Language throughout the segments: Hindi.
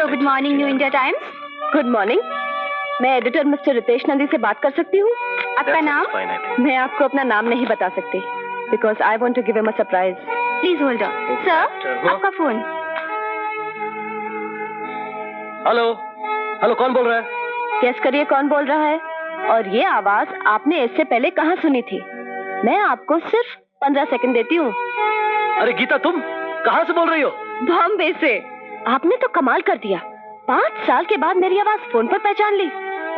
Hello, good morning new India times. Good morning. मैं एडिटर मिस्टर रितेश नंदी से बात कर सकती हूँ? आपका नाम? मैं आपको अपना नाम नहीं बता सकती because I want to give him a surprise. Please hold on. Sir, आपका फोन। हेलो हेलो, कौन बोल रहा है? गेस करिए कौन बोल रहा है। और ये आवाज आपने इससे पहले कहाँ सुनी थी? मैं आपको सिर्फ 15 सेकंड देती हूँ। अरे गीता, तुम कहाँ से बोल रही हो? बॉम्बे से। आपने तो कमाल कर दिया, 5 साल के बाद मेरी आवाज फोन पर पहचान ली।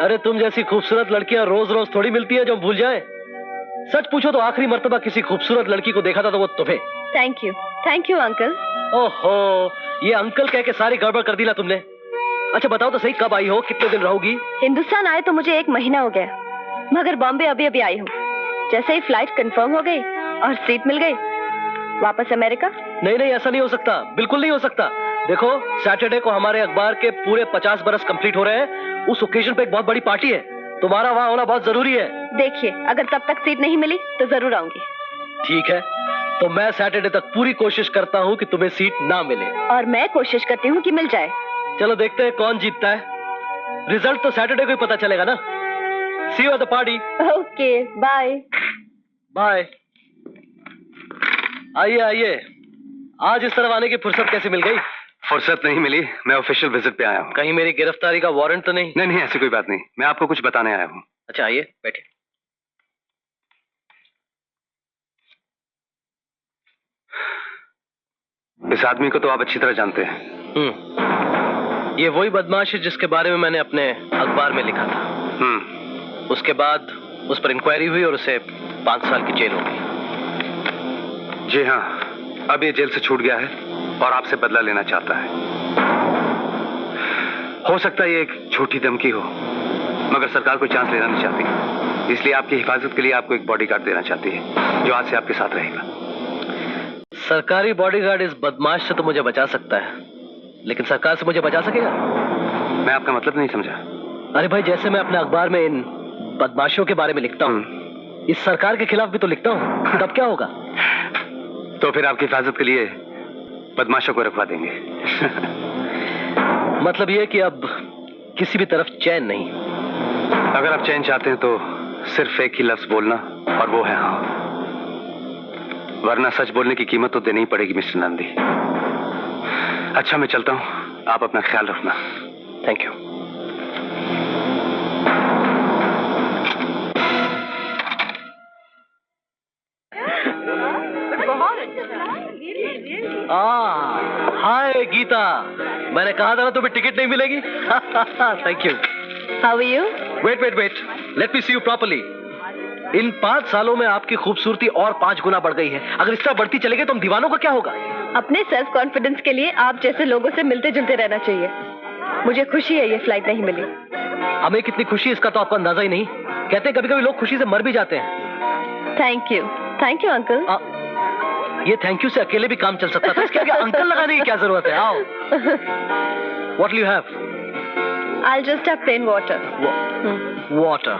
अरे तुम जैसी खूबसूरत लड़कियां रोज रोज थोड़ी मिलती है जो भूल जाए। सच पूछो तो आखिरी मर्तबा किसी खूबसूरत लड़की को देखा था तो वो तुम्हें। Thank you uncle. ओहो, ये अंकल कह के सारी गड़बड़ कर दी ना तुमने। अच्छा बताओ तो सही, कब आई हो, कितने दिन रहोगी? हिंदुस्तान आए तो मुझे 1 महीना हो गया, मगर बॉम्बे अभी अभी आई हूँ। जैसे ही फ्लाइट कंफर्म हो गई और सीट मिल गई, वापस अमेरिका। नहीं नहीं, ऐसा नहीं हो सकता, बिल्कुल नहीं हो सकता। देखो, सैटरडे को हमारे अखबार के पूरे 50 बरस कंप्लीट हो रहे हैं। उस ओकेजन पे एक बहुत बड़ी पार्टी है, तुम्हारा वहाँ होना बहुत जरूरी है। देखिए, अगर तब तक सीट नहीं मिली तो जरूर आऊंगी। ठीक है, तो मैं सैटरडे तक पूरी कोशिश करता हूँ कि तुम्हें सीट ना मिले। और मैं कोशिश करती हूँ कि मिल जाए। चलो देखते हैं कौन जीतता है। रिजल्ट तो सैटरडे को ही पता चलेगा ना। See you at the party. Okay, bye bye. आइए आइए, आज इस तरफ आने की फुर्सत कैसे मिल गई? फुर्सत नहीं मिली, मैं ऑफिशियल विजिट पे आया हूँ। कहीं मेरी गिरफ्तारी का वारंट तो नहीं? नहीं नहीं, ऐसी कोई बात नहीं, मैं आपको कुछ बताने आया हूँ। अच्छा आइए, बैठिए। इस आदमी को तो आप अच्छी तरह जानते हैं। ये वही बदमाश है जिसके बारे में मैंने अपने अखबार में लिखा था। उसके बाद उस पर इंक्वायरी हुई और उसे 5 साल की जेल हो गई। जी हाँ, अब ये जेल से छूट गया है और आपसे बदला लेना चाहता है। हो सकता है ये एक छोटी धमकी हो, मगर सरकार कोई चांस लेना नहीं चाहती, इसलिए आपकी हिफाजत के लिए आपको एक बॉडीगार्ड देना चाहती है जो आज से आपके साथ रहेगा। सरकारी बॉडीगार्ड इस बदमाश से तो मुझे बचा सकता है, लेकिन सरकार से मुझे बचा सकेगा? मैं आपका मतलब नहीं समझा। अरे भाई, जैसे मैं अपने अखबार में इन बदमाशों के बारे में लिखता हूँ, इस सरकार के खिलाफ भी तो लिखता हूँ, तब क्या होगा? तो फिर आपकी हिफाजत के लिए बदमाशों को रखवा देंगे। मतलब ये कि अब किसी भी तरफ चैन नहीं। अगर आप चैन चाहते हैं तो सिर्फ एक ही लफ्ज बोलना, और वो है हाँ। वरना सच बोलने की कीमत तो देनी ही पड़ेगी मिस्टर नंदी। अच्छा, मैं चलता हूँ, आप अपना ख्याल रखना। Thank you. हाय गीता, मैंने कहा था ना तुम्हें टिकट नहीं मिलेगी। Thank you. How are you? Wait wait wait, let me see you properly. इन 5 सालों में आपकी खूबसूरती और 5 गुना बढ़ गई है। अगर इस तरह बढ़ती चलेगी तो हम दीवानों का क्या होगा? अपने सेल्फ कॉन्फिडेंस के लिए आप जैसे लोगों से मिलते जुलते रहना चाहिए। मुझे खुशी है ये फ्लाइट नहीं मिली। हमें कितनी खुशी है इसका तो आपको अंदाजा ही नहीं। कहते हैं कभी कभी लोग खुशी से मर भी जाते हैं। Thank you uncle. ये थैंक यू से अकेले भी काम चल सकता था, इसके आगे अंकल लगाने की क्या जरूरत है? आओ। What will you have? I'll just have plain water. Water.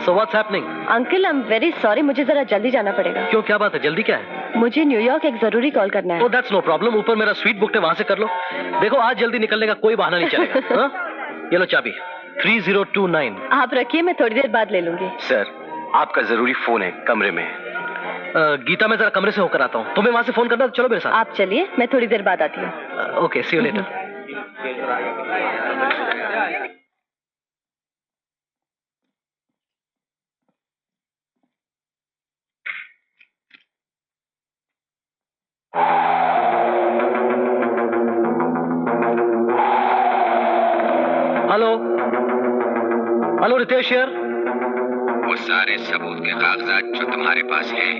So what's happening? Uncle, I'm very sorry, मुझे जरा जल्दी जाना पड़ेगा। क्यों, क्या बात है? जल्दी क्या है? मुझे न्यूयॉर्क एक जरूरी कॉल करना है। Oh, that's no problem. ऊपर मेरा स्वीट बुक है, वहां से कर लो। देखो, आज जल्दी निकलने का कोई बहाना नहीं चलेगा। हाँ? ये लो चाबी। 3029। आप रखिए, मैं थोड़ी देर बाद ले लूंगी। सर, आपका जरूरी फोन है कमरे में। गीता, मैं जरा कमरे से होकर आता हूँ, तुम्हें वहां से फोन करना, चलो मेरे साथ। आप चलिए, मैं थोड़ी देर बाद आती हूँ। Okay, see you later. Hello hello, Ritesh यार। वो सारे सबूत के कागजात जो तुम्हारे पास हैं,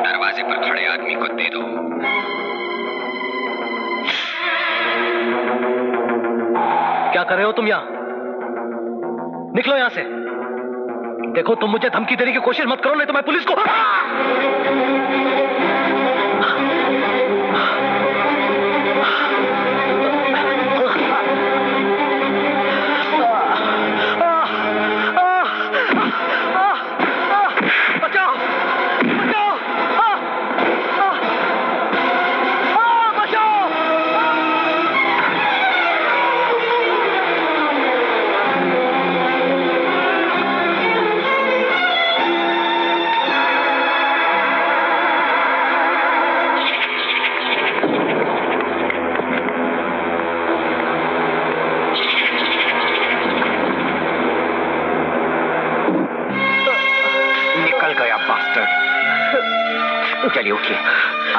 दरवाजे पर खड़े आदमी को दे दो। क्या कर रहे हो तुम यहाँ? निकलो यहाँ से। देखो, तुम मुझे धमकी देने की कोशिश मत करो, नहीं तो मैं पुलिस को। बचाओ!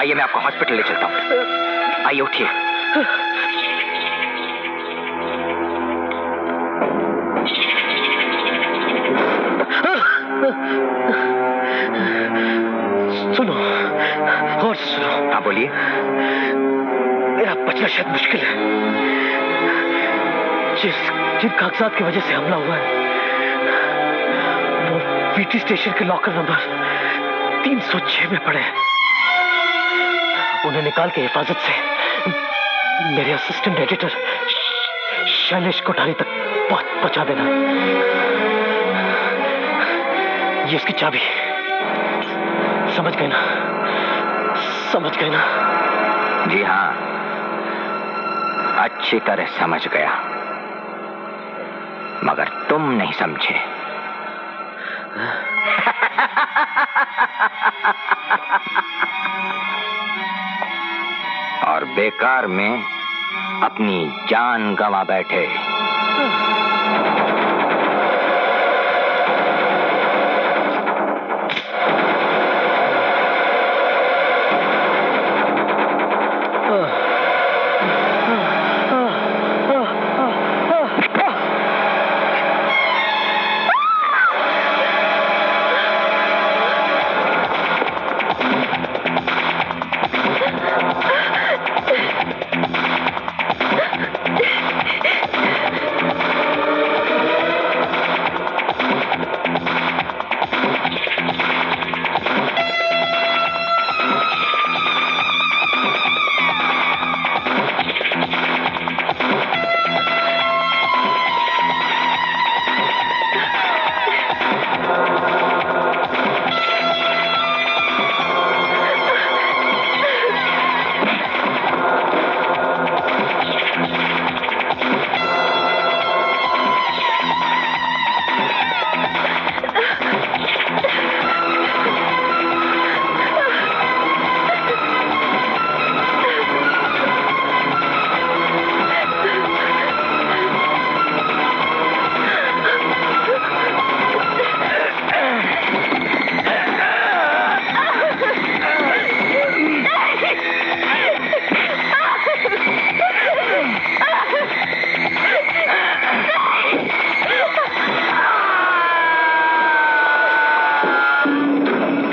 आइए मैं आपको हॉस्पिटल ले चलता हूँ। आइए उठिए। सुनो, और सुनो। हाँ बोलिए। मेरा बचना शायद मुश्किल है। जिन कागजात की वजह से हमला हुआ है वो वीटी स्टेशन के लॉकर नंबर 306 में पड़े हैं। उन्हें निकाल के हिफाजत से मेरे असिस्टेंट एडिटर शैलेश कोठारी तक पहुंचा देना। ये इसकी चाबी। समझ गए ना? समझ गए ना? जी हाँ, अच्छी तरह समझ गया, मगर तुम नहीं समझे। और बेकार में अपनी जान गंवा बैठे।